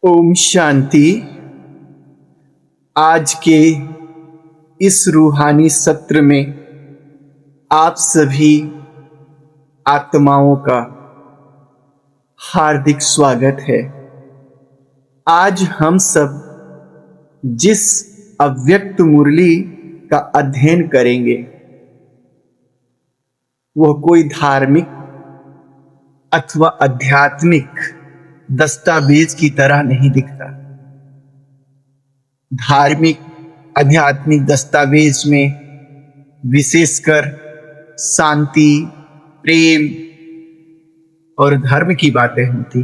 ओम शांति। आज के इस रूहानी सत्र में आप सभी आत्माओं का हार्दिक स्वागत है। आज हम सब जिस अव्यक्त मुरली का अध्ययन करेंगे वह कोई धार्मिक अथवा आध्यात्मिक दस्तावेज की तरह नहीं दिखता। धार्मिक आध्यात्मिक दस्तावेज में विशेषकर शांति, प्रेम और धर्म की बातें होती,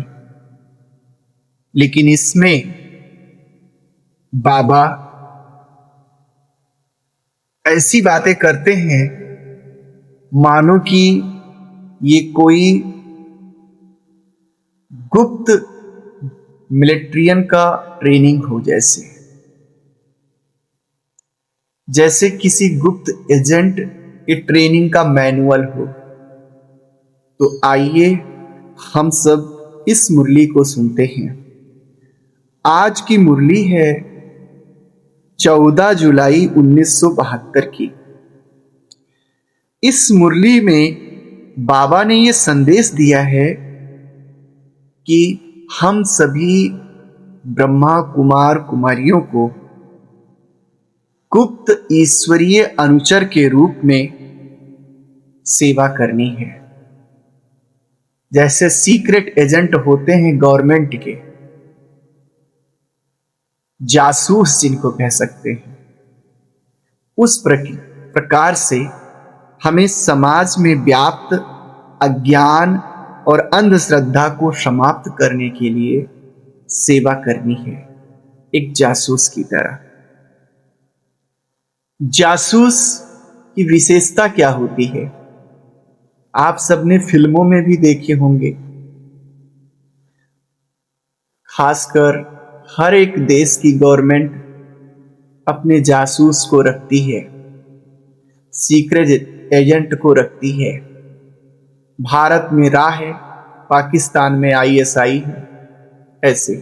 लेकिन इसमें बाबा ऐसी बातें करते हैं मानो कि ये कोई गुप्त मिलिट्रियन का ट्रेनिंग हो, जैसे किसी गुप्त एजेंट के ट्रेनिंग का मैनुअल हो। तो आइए हम सब इस मुरली को सुनते हैं। आज की मुरली है 14 जुलाई 1972 की। इस मुरली में बाबा ने ये संदेश दिया है कि हम सभी ब्रह्मा कुमार कुमारियों को गुप्त ईश्वरीय अनुचर के रूप में सेवा करनी है। जैसे सीक्रेट एजेंट होते हैं गवर्नमेंट के, जासूस जिनको कह सकते हैं, उस प्रकार से हमें समाज में व्याप्त अज्ञान और अंधश्रद्धा को समाप्त करने के लिए सेवा करनी है, एक जासूस की तरह। जासूस की विशेषता क्या होती है? आप सबने फिल्मों में भी देखे होंगे। खासकर हर एक देश की गवर्नमेंट अपने जासूस को रखती है, सीक्रेट एजेंट को रखती है। भारत में रा है, पाकिस्तान में ISI है, ऐसे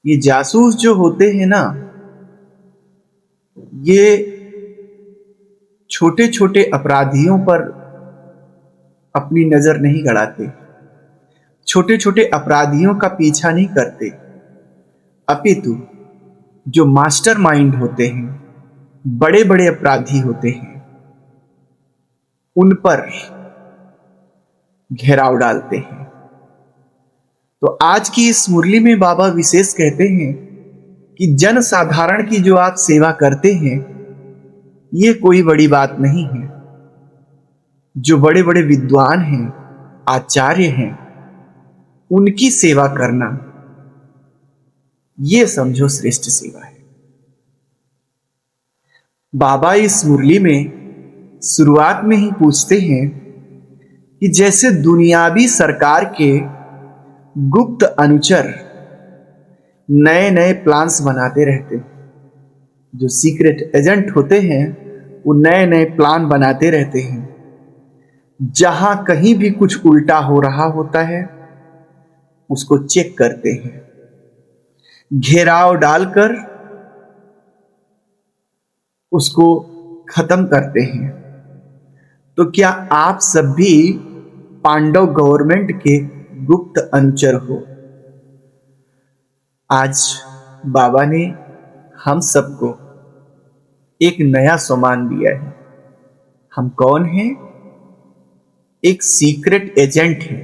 ये जासूस जो होते हैं ना, ये छोटे छोटे अपराधियों पर अपनी नजर नहीं गड़ाते, छोटे छोटे अपराधियों का पीछा नहीं करते, अपितु जो मास्टरमाइंड होते हैं, बड़े बड़े अपराधी होते हैं, उन पर घेराव डालते हैं। तो आज की इस मुरली में बाबा विशेष कहते हैं कि जन साधारण की जो आप सेवा करते हैं ये कोई बड़ी बात नहीं है। जो बड़े बड़े विद्वान हैं, आचार्य हैं, उनकी सेवा करना ये समझो श्रेष्ठ सेवा है। बाबा इस मुरली में शुरुआत में ही पूछते हैं कि जैसे दुनियावी सरकार के गुप्त अनुचर नए नए प्लान्स बनाते रहते, जो सीक्रेट एजेंट होते हैं वो नए नए प्लान बनाते रहते हैं। जहां कहीं भी कुछ उल्टा हो रहा होता है उसको चेक करते हैं, घेराव डालकर उसको खत्म करते हैं। तो क्या आप सब भी पांडव गवर्नमेंट के गुप्त अनुचर हो? आज बाबा ने हम सबको एक नया सम्मान दिया है। हम कौन हैं? एक सीक्रेट एजेंट है,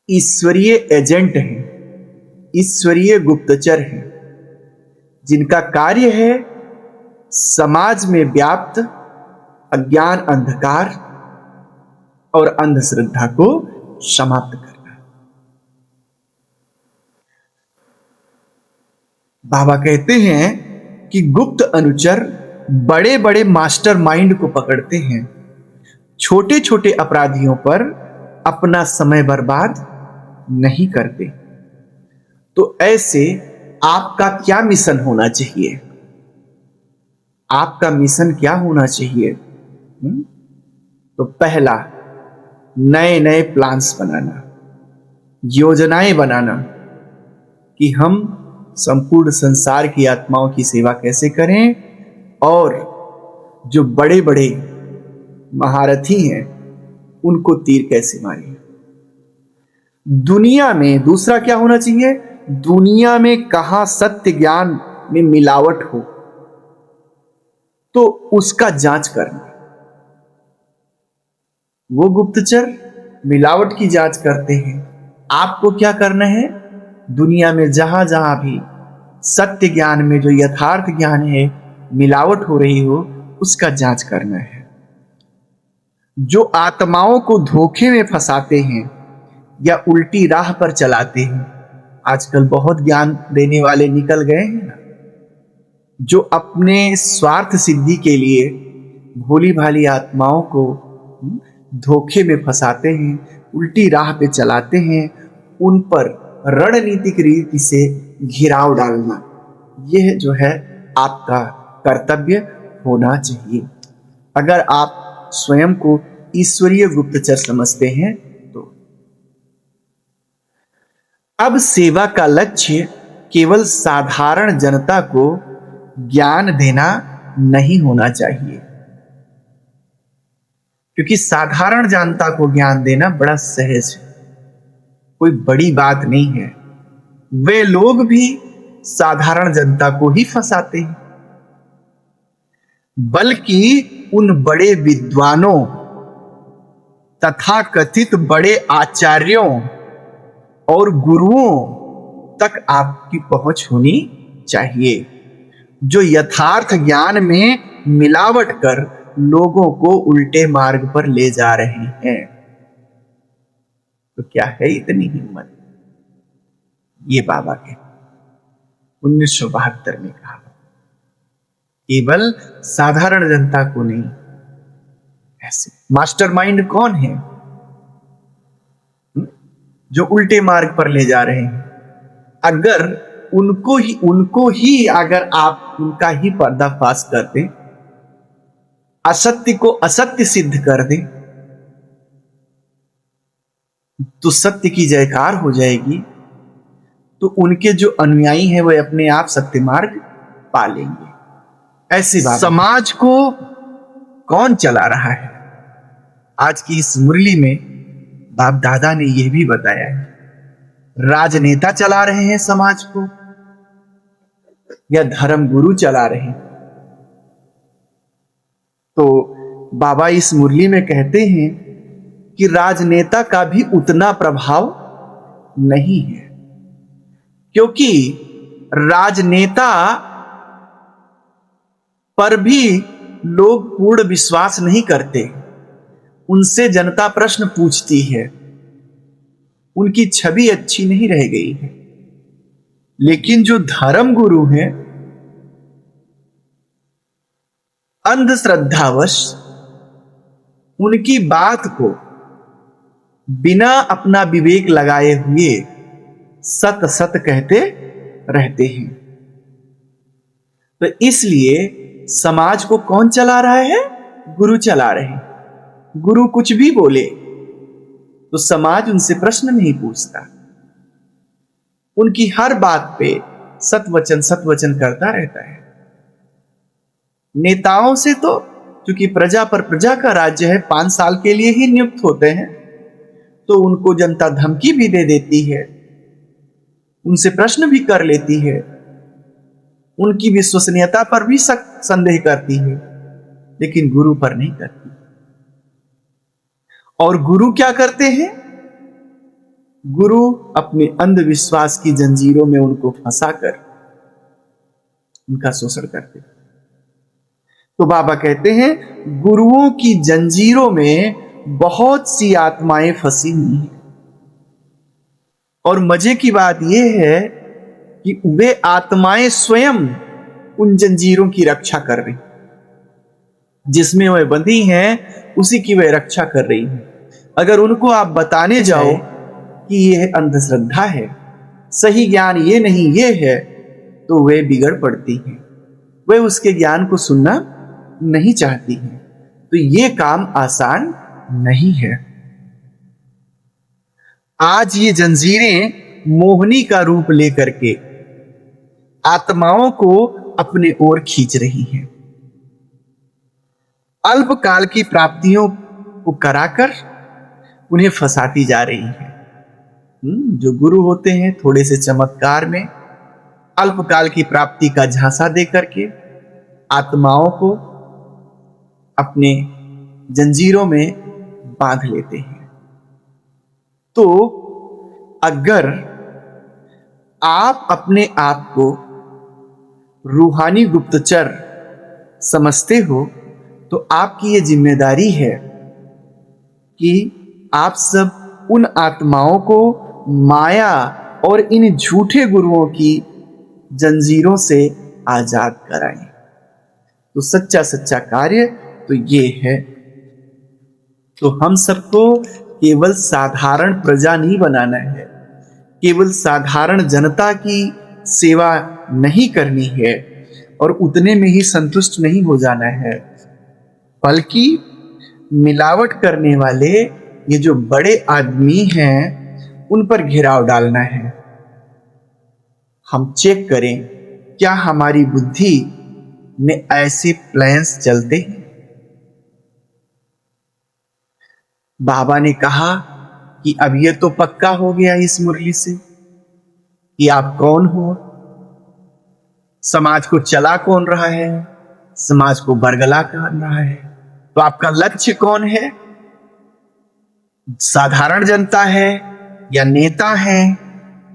ईश्वरीय एजेंट है, ईश्वरीय गुप्तचर है, जिनका कार्य है समाज में व्याप्त अज्ञान, अंधकार और अंधश्रद्धा को समाप्त करना। बाबा कहते हैं कि गुप्त अनुचर बड़े बड़े मास्टरमाइंड को पकड़ते हैं, छोटे छोटे अपराधियों पर अपना समय बर्बाद नहीं करते। तो ऐसे आपका क्या मिशन होना चाहिए? आपका मिशन क्या होना चाहिए? तो पहला, नए नए प्लान्स बनाना, योजनाएं बनाना कि हम संपूर्ण संसार की आत्माओं की सेवा कैसे करें और जो बड़े बड़े महारथी हैं उनको तीर कैसे मारें। दुनिया में दूसरा क्या होना चाहिए, दुनिया में कहां सत्य ज्ञान में मिलावट हो तो उसका जांच करना। वो गुप्तचर मिलावट की जांच करते हैं, आपको क्या करना है, दुनिया में जहां जहां भी सत्य ज्ञान में जो यथार्थ ज्ञान है मिलावट हो रही हो उसका जांच करना है। जो आत्माओं को धोखे में फंसाते हैं या उल्टी राह पर चलाते हैं, आजकल बहुत ज्ञान देने वाले निकल गए हैं ना, जो अपने स्वार्थ सिद्धि के लिए भोली भाली आत्माओं को धोखे में फंसाते हैं, उल्टी राह पे चलाते हैं, उन पर रणनीतिक रीति से घिराव डालना, यह जो है आपका कर्तव्य होना चाहिए। अगर आप स्वयं को ईश्वरीय गुप्तचर समझते हैं तो। अब सेवा का लक्ष्य केवल साधारण जनता को ज्ञान देना नहीं होना चाहिए, क्योंकि साधारण जनता को ज्ञान देना बड़ा सहज है, कोई बड़ी बात नहीं है। वे लोग भी साधारण जनता को ही फंसाते हैं, बल्कि उन बड़े विद्वानों तथा कथित बड़े आचार्यों और गुरुओं तक आपकी पहुंच होनी चाहिए, जो यथार्थ ज्ञान में मिलावट कर लोगों को उल्टे मार्ग पर ले जा रहे हैं। तो क्या है इतनी हिम्मत, ये बाबा के 1972 में कहा, केवल साधारण जनता को नहीं। ऐसे मास्टरमाइंड कौन है, जो उल्टे मार्ग पर ले जा रहे हैं। अगर उनको ही अगर आप उनका ही पर्दाफाश कर दें, असत्य को असत्य सिद्ध कर दें, तो सत्य की जयकार हो जाएगी, तो उनके जो अनुयायी हैं वे अपने आप सत्य मार्ग पा लेंगे। ऐसी बात समाज को कौन चला रहा है, आज की इस मुरली में बाप दादा ने यह भी बताया है, राजनेता चला रहे हैं समाज को या धर्म गुरु चला रहे हैं। तो बाबा इस मुरली में कहते हैं कि राजनेता का भी उतना प्रभाव नहीं है, क्योंकि राजनेता पर भी लोग पूर्ण विश्वास नहीं करते, उनसे जनता प्रश्न पूछती है, उनकी छवि अच्छी नहीं रह गई है। लेकिन जो धर्म गुरु हैं, अंधश्रद्धावश उनकी बात को बिना अपना विवेक लगाए हुए सत सत कहते रहते हैं। तो इसलिए समाज को कौन चला रहा है, गुरु चला रहे हैं। गुरु कुछ भी बोले तो समाज उनसे प्रश्न नहीं पूछता, उनकी हर बात पे सतवचन करता रहता है। नेताओं से तो क्योंकि प्रजा पर प्रजा का राज्य है, 5 साल के लिए ही नियुक्त होते हैं, तो उनको जनता धमकी भी दे देती है, उनसे प्रश्न भी कर लेती है, उनकी विश्वसनीयता पर भी संदेह करती है, लेकिन गुरु पर नहीं करती। और गुरु क्या करते हैं, गुरु अपने अंधविश्वास की जंजीरों में उनको फंसाकर उनका शोषण करते हैं। तो बाबा कहते हैं गुरुओं की जंजीरों में बहुत सी आत्माएं फंसी हुई हैं, और मजे की बात यह है कि वे आत्माएं स्वयं उन जंजीरों की रक्षा कर रही, जिसमें वे बंधी हैं उसी की वे रक्षा कर रही हैं। अगर उनको आप बताने जाओ कि यह अंधश्रद्धा है, सही ज्ञान ये नहीं ये है, तो वे बिगड़ पड़ती हैं, वे उसके ज्ञान को सुनना नहीं चाहती हैं। तो ये काम आसान नहीं है। आज ये जंजीरें मोहनी का रूप लेकर के आत्माओं को अपने ओर खींच रही हैं। अल्पकाल की प्राप्तियों को कराकर उन्हें फंसाती जा रही हैं। जो गुरु होते हैं थोड़े से चमत्कार में अल्पकाल की प्राप्ति का झांसा देकर के आत्माओं को अपने जंजीरों में बांध लेते हैं। तो अगर आप अपने आप को रूहानी गुप्तचर समझते हो तो आपकी ये जिम्मेदारी है कि आप सब उन आत्माओं को माया और इन झूठे गुरुओं की जंजीरों से आजाद कराएं। तो सच्चा कार्य तो ये है। तो हम सबको केवल साधारण प्रजा नहीं बनाना है, केवल साधारण जनता की सेवा नहीं करनी है और उतने में ही संतुष्ट नहीं हो जाना है, बल्कि मिलावट करने वाले ये जो बड़े आदमी हैं उन पर घेराव डालना है। हम चेक करें क्या हमारी बुद्धि में ऐसे प्लान्स चलते हैं। बाबा ने कहा कि अब ये तो पक्का हो गया इस मुरली से कि आप कौन हो, समाज को चला कौन रहा है, समाज को बरगला कौन रहा है। तो आपका लक्ष्य कौन है? साधारण जनता है या नेता है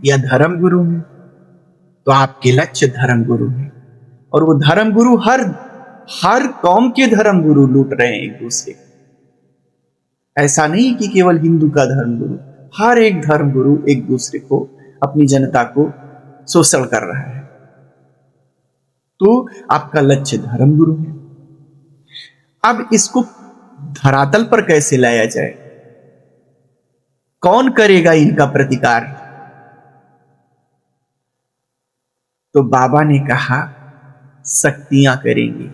या धर्म गुरु है? तो आपके लक्ष्य धर्म गुरु है। और वो धर्म गुरु हर कौम के धर्म गुरु लूट रहे हैं एक दूसरे को। ऐसा नहीं कि केवल हिंदू का धर्म गुरु, हर एक धर्म गुरु एक दूसरे को, अपनी जनता को शोषण कर रहा है। तो आपका लक्ष्य धर्म गुरु है। अब इसको धरातल पर कैसे लाया जाए? कौन करेगा इनका प्रतिकार? तो बाबा ने कहा शक्तियां करेंगी।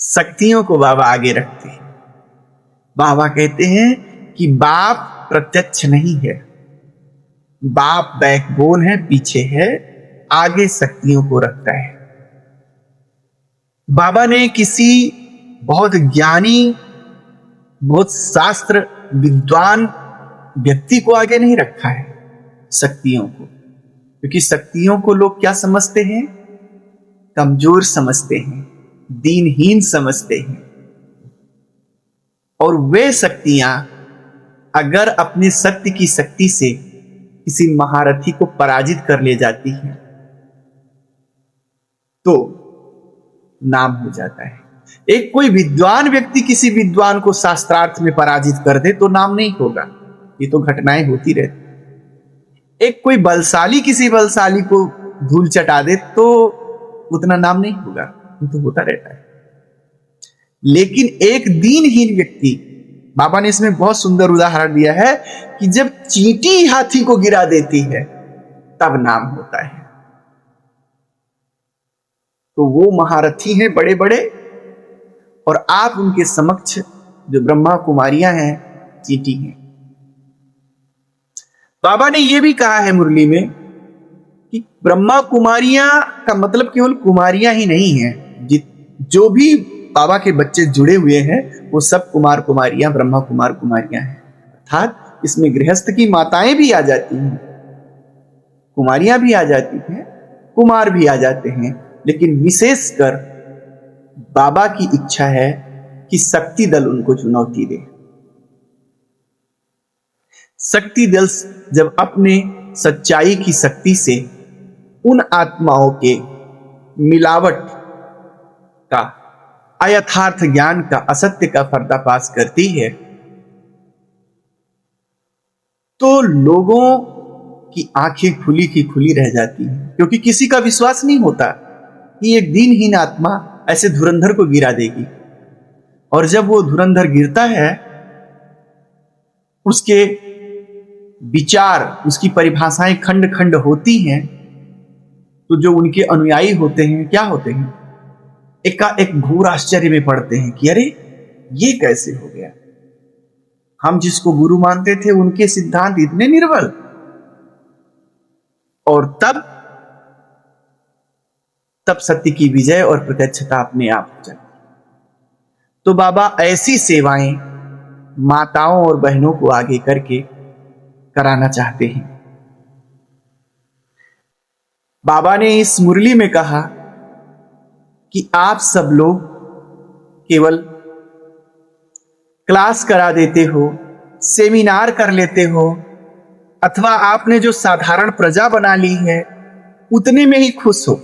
शक्तियों को बाबा आगे रखते हैं। बाबा कहते हैं कि बाप प्रत्यक्ष नहीं है, बाप बैकबोन है, पीछे है, आगे शक्तियों को रखता है। बाबा ने किसी बहुत ज्ञानी, बहुत शास्त्र विद्वान व्यक्ति को आगे नहीं रखा है शक्तियों को, क्योंकि शक्तियों को लोग क्या समझते हैं? कमजोर समझते हैं, दीनहीन समझते हैं। और वे शक्तियां अगर अपनी शक्ति की शक्ति से किसी महारथी को पराजित कर ले जाती हैं तो नाम हो जाता है। एक कोई विद्वान व्यक्ति किसी विद्वान को शास्त्रार्थ में पराजित कर दे तो नाम नहीं होगा। ये तो घटनाएं होती रहती। एक कोई बलशाली किसी बलशाली को धूल चटा दे तो उतना नाम नहीं होगा, तो होता रहता है। लेकिन एक दीनहीन व्यक्ति, बाबा ने इसमें बहुत सुंदर उदाहरण दिया है कि जब चींटी हाथी को गिरा देती है तब नाम होता है। तो वो महारथी हैं बड़े बड़े, और आप उनके समक्ष जो ब्रह्मा कुमारियां हैं चींटी हैं। बाबा ने यह भी कहा है मुरली में कि ब्रह्मा कुमारियां का मतलब केवल कुमारियां ही नहीं है, जो भी बाबा के बच्चे जुड़े हुए हैं वो सब कुमार कुमारियां, ब्रह्मा कुमार कुमारियां हैं। अर्थात इसमें गृहस्थ की माताएं भी आ जाती हैं, कुमारियां भी आ जाती हैं, कुमार भी आ जाते हैं। लेकिन विशेषकर बाबा की इच्छा है कि शक्ति दल उनको चुनौती दे। शक्ति दल जब अपने सच्चाई की शक्ति से उन आत्माओं के मिलावट का, अयथार्थ ज्ञान का, असत्य का पर्दाफाश करती है तो लोगों की आंखें खुली की खुली रह जाती हैं, क्योंकि किसी का विश्वास नहीं होता कि एक दीनहीन आत्मा ऐसे धुरंधर को गिरा देगी। और जब वो धुरंधर गिरता है, उसके विचार, उसकी परिभाषाएं खंड खंड होती हैं, तो जो उनके अनुयायी होते हैं क्या होते हैं? एक घोर आश्चर्य में पड़ते हैं कि अरे ये कैसे हो गया। हम जिसको गुरु मानते थे उनके सिद्धांत इतने निर्बल, और तब सत्य की विजय और प्रत्यक्षता अपने आप हो जाती। तो बाबा ऐसी सेवाएं माताओं और बहनों को आगे करके कराना चाहते हैं। बाबा ने इस मुरली में कहा कि आप सब लोग केवल क्लास करा देते हो, सेमिनार कर लेते हो, अथवा आपने जो साधारण प्रजा बना ली है उतने में ही खुश हो।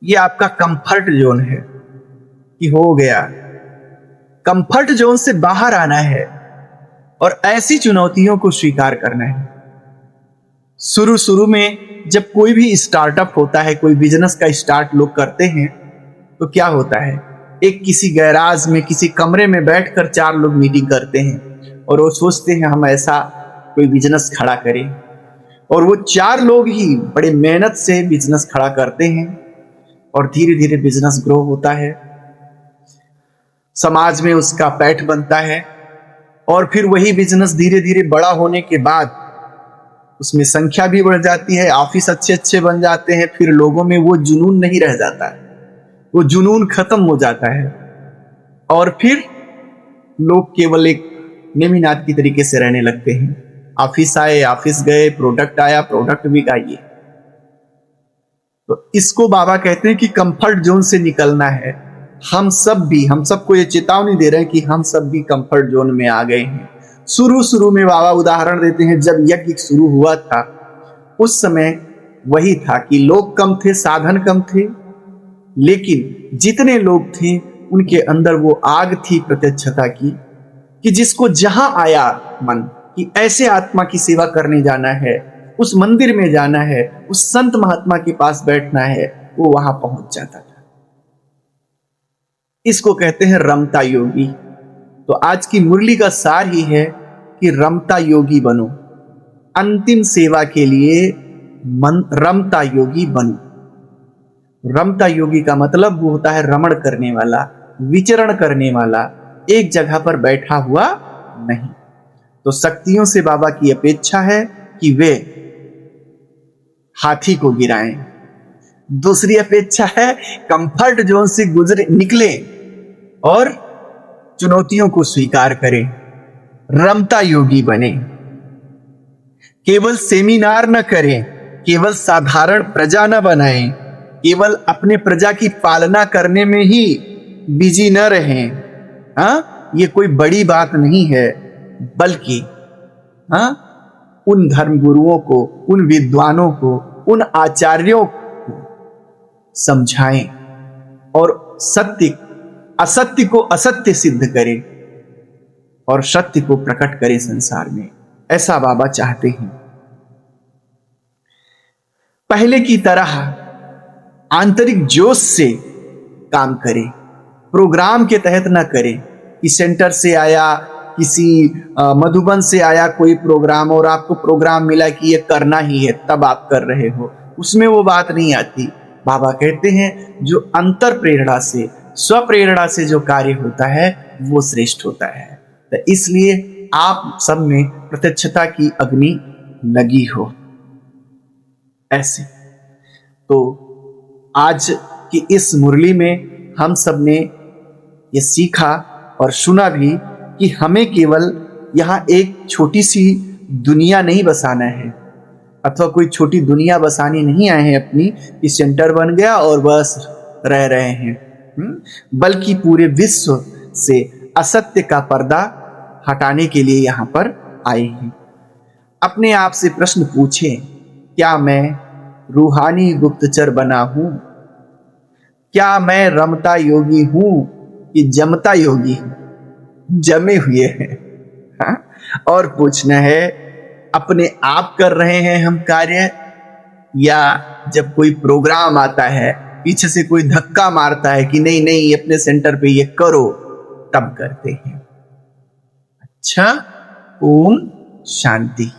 ये आपका कंफर्ट जोन है कि हो गया। कंफर्ट जोन से बाहर आना है और ऐसी चुनौतियों को स्वीकार करना है। शुरू में जब कोई भी स्टार्टअप होता है, कोई बिजनेस का स्टार्ट लोग करते हैं, तो क्या होता है, एक किसी गैराज में किसी कमरे में बैठकर 4 लोग मीटिंग करते हैं और वो सोचते हैं हम ऐसा कोई बिजनेस खड़ा करें, और वो 4 लोग ही बड़े मेहनत से बिजनेस खड़ा करते हैं और धीरे धीरे बिजनेस ग्रो होता है, समाज में उसका पैठ बनता है, और फिर वही बिजनेस धीरे धीरे बड़ा होने के बाद उसमें संख्या भी बढ़ जाती है, ऑफिस अच्छे अच्छे बन जाते हैं, फिर लोगों में वो जुनून नहीं रह जाता है, वो जुनून खत्म हो जाता है, और फिर लोग केवल एक नेमिनाथ की तरीके से रहने लगते हैं। ऑफिस आए, ऑफिस गए, प्रोडक्ट आया, प्रोडक्ट भी गाइए। तो इसको बाबा कहते हैं कि कंफर्ट जोन से निकलना है। हम सबको ये चेतावनी दे रहे हैं कि हम सब भी कंफर्ट जोन में आ गए हैं। शुरू में बाबा उदाहरण देते हैं, जब यज्ञ शुरू हुआ था उस समय वही था कि लोग कम थे, साधन कम थे, लेकिन जितने लोग थे उनके अंदर वो आग थी प्रत्यक्षता की, कि जिसको जहां आया मन कि ऐसे आत्मा की सेवा करने जाना है, उस मंदिर में जाना है, उस संत महात्मा के पास बैठना है, वो वहां पहुंच जाता था। इसको कहते हैं रमता योगी। तो आज की मुरली का सार ही है कि रमता योगी बनो, अंतिम सेवा के लिए रमता योगी बनो। रमता योगी का मतलब वो होता है रमण करने वाला, विचरण करने वाला, एक जगह पर बैठा हुआ नहीं। तो शक्तियों से बाबा की अपेक्षा है कि वे हाथी को गिराएं। दूसरी अपेक्षा है कंफर्ट जोन से निकले और चुनौतियों को स्वीकार करें, रमता योगी बने। केवल सेमिनार न करें, केवल साधारण प्रजा न बनाएं, केवल अपने प्रजा की पालना करने में ही बिजी न रहें। ये कोई बड़ी बात नहीं है, बल्कि उन धर्म गुरुओं को, उन विद्वानों को, उन आचार्यों को समझाएं और असत्य को असत्य सिद्ध करें और सत्य को प्रकट करें संसार में। ऐसा बाबा चाहते हैं। पहले की तरह आंतरिक जोश से काम करें, प्रोग्राम के तहत ना करें कि सेंटर से आया, किसी मधुबन से आया कोई प्रोग्राम और आपको प्रोग्राम मिला कि ये करना ही है, तब आप कर रहे हो, उसमें वो बात नहीं आती। बाबा कहते हैं जो अंतर प्रेरणा से, स्व प्रेरणा से जो कार्य होता है वो श्रेष्ठ होता है। तो इसलिए आप सब में प्रत्यक्षता की अग्नि लगी हो। ऐसे तो आज की इस मुरली में हम सब ने ये सीखा और सुना भी कि हमें केवल यहाँ एक छोटी सी दुनिया नहीं बसाना है, अथवा कोई छोटी दुनिया बसानी नहीं आए हैं अपनी कि सेंटर बन गया और बस रह रहे हैं, बल्कि पूरे विश्व से असत्य का पर्दा हटाने के लिए यहाँ पर आए हैं। अपने आप से प्रश्न पूछें, क्या मैं रूहानी गुप्तचर बना हूं? क्या मैं रमता योगी हूं कि जमता योगी हूं? जमे हुए हैं। और पूछना है, अपने आप कर रहे हैं हम कार्य, या जब कोई प्रोग्राम आता है पीछे से कोई धक्का मारता है कि नहीं नहीं अपने सेंटर पे ये करो, तब करते हैं। अच्छा, ओम शांति।